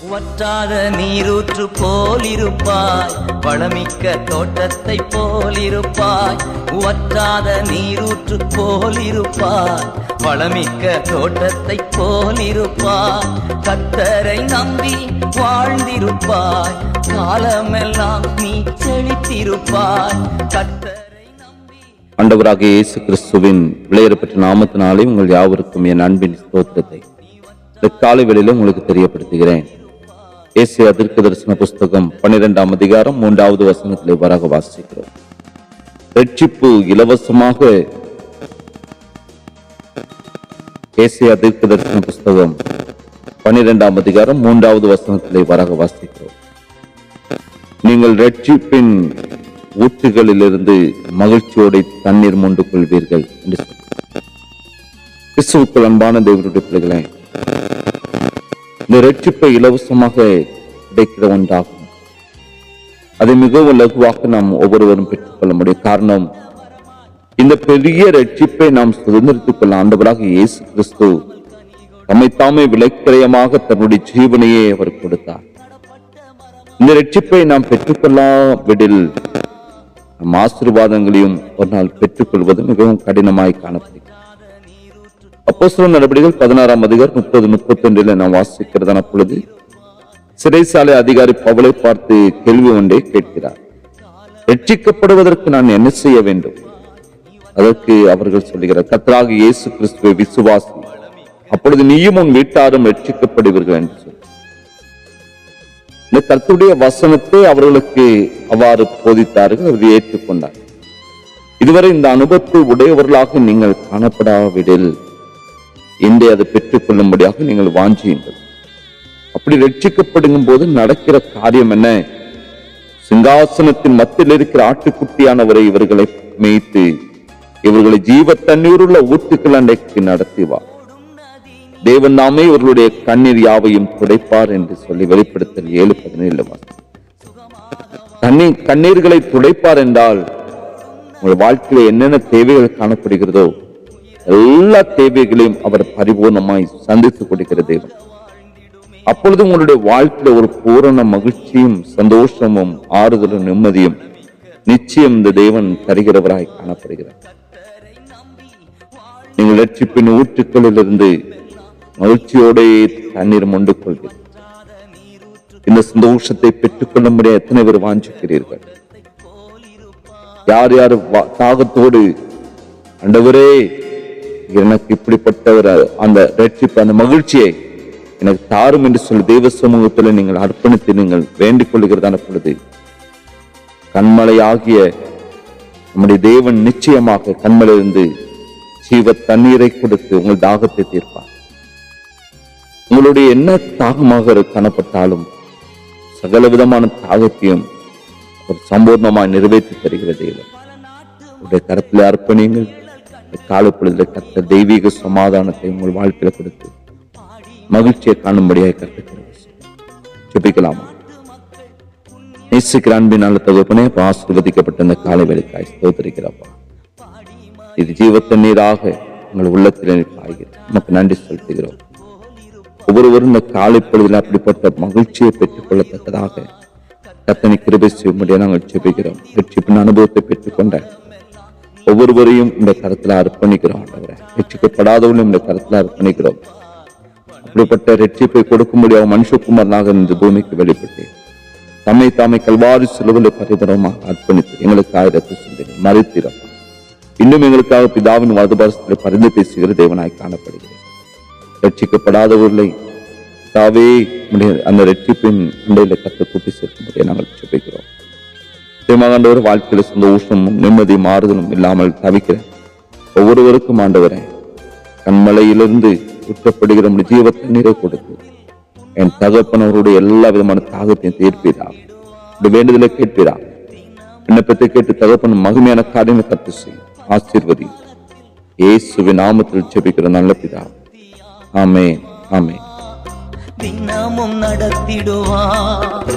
வற்றாத நீரூற்று போலிருப்பாய், வளமிக்க தோட்டத்தை போலிருப்பாய். வற்றாத நீரூற்று போலிருப்பாய், வளமிக்க தோட்டத்தை போலிருப்பாய். கர்த்தரை நம்பி வாழ்ந்திருப்பாய், காலமெல்லாம் நீ செழித்திருப்பாய். கர்த்தரை நம்பி. ஆண்டவராகிய இயேசு கிறிஸ்துவின் விலையேறப்பட்ட நாமத்தினாலே உங்கள் யாவருக்கும் என் அன்பின் ஸ்தோத்திரத்தை இந்த காலை வேளையில உங்களுக்கு தெரியப்படுத்துகிறேன். ஏசாயா தீர்க்கதரிசன புஸ்தகம் 12ஆம் அதிகாரம் 3வது வசனத்திலே வராக வாசிக்கிறோம். ரட்சிப்பு இலவசமாக. ஏசாயா தீர்க்கதரிசன புஸ்தகம் 12ஆம் அதிகாரம் 3வது வசனத்திலே வராக வாசிக்கிறோம். நீங்கள் ரட்சிப்பின் ஊற்றுகளிலிருந்து மகிழ்ச்சியோட தண்ணீர் மொண்டு கொள்வீர்கள் என்று சொல்கிறார். கிறிஸ்துவுக்குள் அன்பான தேவனுடைய பிள்ளைகளே, இந்த ரட்சிப்பை இலவசமாக கிடைக்கிற ஒன்றாகும். அதை மிகவும் லகுவாக நாம் ஒவ்வொருவரும் பெற்றுக்கொள்ள முடியும். காரணம், இந்த பெரிய ரட்சிப்பை நாம் சுதந்திரித்துக் கொள்ள ஆண்டவராக இயேசு கிறிஸ்து தம்மைத்தாமே விலைக்கிரயமாக தன்னுடைய ஜீவனையே அவர் கொடுத்தார். இந்த ரட்சிப்பை நாம் பெற்றுக்கொள்ளாவிடில் நம் ஆசீர்வாதங்களையும் ஒரு நாள் பெற்றுக்கொள்வது மிகவும் கடினமாய் காணப்படுகிறது. அப்போஸ்தலர் நடவடிக்கைகள் 16ஆம் அதிகாரம் 30-31 நாம் வாசிக்கிறதான பொழுது சிறைசாலை அதிகாரி பவுலை பார்த்து கேள்வி ஒன்றை கேட்கிறார். ரட்சிக்கப்படுவதற்கு நான் என்ன செய்ய வேண்டும்? அதற்கு அவர்கள் சொல்லுகிறார், கர்த்தராகிய இயேசு கிறிஸ்துவை விசுவாசி, அப்பொழுது நீயும் உன் வீட்டாரும் ரட்சிக்கப்படுவீர்கள் என்று சொல்லி இந்த கர்த்தருடைய வசனத்தை அவர்களுக்கு அவ்வாறு போதித்தார்கள். அவர் ஏற்றுக்கொண்டார். இதுவரை இந்த அனுபவத்தை உடையவர்களாக நீங்கள் காணப்படாவிடில் இன்றை அதை பெற்றுக்கொள்ளும்படியாக நீங்கள் வாஞ்சியுங்கள். அப்படி ரட்சிக்கப்படுகும் போது நடக்கிற காரியம் என்ன? சிங்காசனத்தின் மத்தியில் இருக்கிற ஆட்டுக்குட்டியானவரை இவர்களை மேய்த்து இவர்களை ஜீவ தண்ணீருள்ள ஊற்றுக்கள் அன்றைக்கு நடத்துவார். தேவன் நாமே இவர்களுடைய கண்ணீர் யாவையும் துடைப்பார் என்று சொல்லி வெளிப்படுத்தல் 7:17 கண்ணீர்களை துடைப்பார் என்றால் உங்கள் வாழ்க்கையில என்னென்ன தேவைகள் காணப்படுகிறதோ எல்லா தேவைகளையும் அவர் பரிபூர்ணமாய் சந்தித்துக் கொடுக்கிற தேவன். அப்பொழுது உங்களுடைய வாழ்க்கையில ஒரு பூரண மகிழ்ச்சியும் சந்தோஷமும் ஆறுதலும் நிம்மதியும் நிச்சயம் இந்த தேவன் தருகிறவராய் காணப்படுகிறார். நீங்கள் ரட்சிப்பின் ஊற்றுக்களிலிருந்து மகிழ்ச்சியோட தண்ணீர் மொண்டு கொள்கிறீர்கள். இந்த சந்தோஷத்தை பெற்றுக்கொள்ள முடிய எத்தனை பேர் வாஞ்சிக்கிறீர்கள்? யார் யார் தாகத்தோடு ஆண்டவரே எனக்கு இப்படிப்பட்ட அந்த ரட்சிப்பு அந்த மகிழ்ச்சியை எனக்கு தாரும் என்று சொல்லி தெய்வ சமூகத்தில் நீங்கள் அர்ப்பணித்து நீங்கள் வேண்டிக் கொள்கிறதான பொழுது கண்மலையாகிய நம்முடைய தேவன் நிச்சயமாக கண்மலையிலிருந்து ஜீவ தண்ணீரை கொடுத்து உங்கள் தாகத்தை தீர்ப்பார். உங்களுடைய என்ன தாகமாக காணப்பட்டாலும் சகல விதமான தாகத்தையும் ஒரு சம்பூர்ணமாய் நிறைவேற்றி தருகிற தேவன். உங்களுடைய கரத்தில் அர்ப்பணியுங்கள். காலப்பொழுதுல கர்த்தர் தெய்வீக சமாதானத்தை உங்கள் வாழ்க்கையில கொடுத்து மகிழ்ச்சியை காணும்படியாக கற்றுக்கிறது. ஜெபிக்கலாமா? நேசிக்கிற அன்பின் நல்ல தகப்பனே, ஆசீர்வதிக்கப்பட்ட இந்த காலை வேளைக்காய் ஸ்தோத்திரிக்கிறப்பா. இது ஜீவத்த நீராக உங்கள் உள்ளத்தில் பாய்கிறது. நமக்கு நன்றி செலுத்துகிறோம். ஒவ்வொருவரும் இந்த காலை பொழுதில் அப்படிப்பட்ட மகிழ்ச்சியை பெற்றுக் கொள்ளத்தக்கதாக கர்த்தனை கிருபை செய்யும்படியாக நாங்கள் ஜெபிக்கிறோம். ரட்சிப்பின் அனுபவத்தை பெற்றுக்கொண்ட ஒவ்வொருவரையும் இந்த கருத்துல அர்ப்பணிக்கிறோம். ரட்சிக்கப்படாதவர்களும் இந்த கருத்துல அர்ப்பணிக்கிறோம். அப்படிப்பட்ட ரட்சிப்பை கொடுக்கும்படியாக மனுஷகுமாரனாக இந்த பூமிக்கு வெளிப்பட்டு தம்மை தாமை கல்வாரி சிலுவையில் பரிபூரணமாக அர்ப்பணித்து எங்களுக்காக ரத்த சிந்தை மறித்திரம் இன்னும் எங்களுக்காக பிதாவின் வலதுபாரசத்தில் பரிந்து பேசுகிற தேவனாய் காணப்படுகிறேன். ரட்சிக்கப்படாதவர்களை தாவே அந்த ரட்சிப்பின் அண்டையில கத்த கூட்டி சேர்க்கும்படியாக நாங்கள் ஜெபிக்கிறோம். ஆண்டவர் வாழ்க்கையில சந்தோஷமும் நிம்மதியும் ஆறுதலும் இல்லாமல் தவிக்கிற ஒவ்வொருவருக்கும் ஆண்டவரே கண்மலையிலிருந்து ஊற்றப்படுகிற ஜீவ தண்ணீரை கொடுத்து என் தகப்பனவருடைய எல்லா விதமான தாகத்தையும் தீர்ப்பீரா. வேண்டுதலை கேட்பீரா. விண்ணப்பத்தை கேட்டு தகப்பன் மகிமையான காரியங்களை கத்து செய்யும். ஆசீர்வதி இயேசுவின் நாமத்தில் ஜெபிக்கிற நல்ல பிதா. ஆமென், ஆமென். தினமும் நடத்திடுவார்.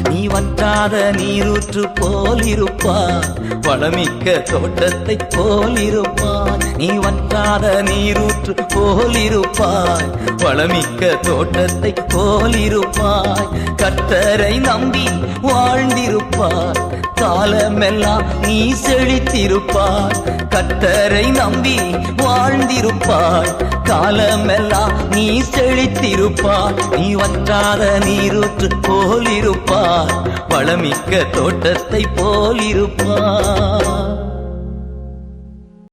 நீ வற்றாத நீரூற்று போலிருப்பார், வளமிக்க தோட்டத்தை போலிருப்பார். நீ வற்றாத நீரூற்று போலிருப்பாய், வளமிக்க தோட்டத்தை போலிருப்பாய். கர்த்தரை நம்பி வாழ்ந்திருப்பார், காலமெல்லாம் நீ செழித்திருப்பாய். கர்த்தரை நம்பி வாழ்ந்திருப்பாய், காலமெல்லாம் நீ செழித்திருப்பாய். நீ வற்றாத நீரூற்று போலிருப்பாய், வளமிக்க தோட்டத்தை போலிருப்பாய்.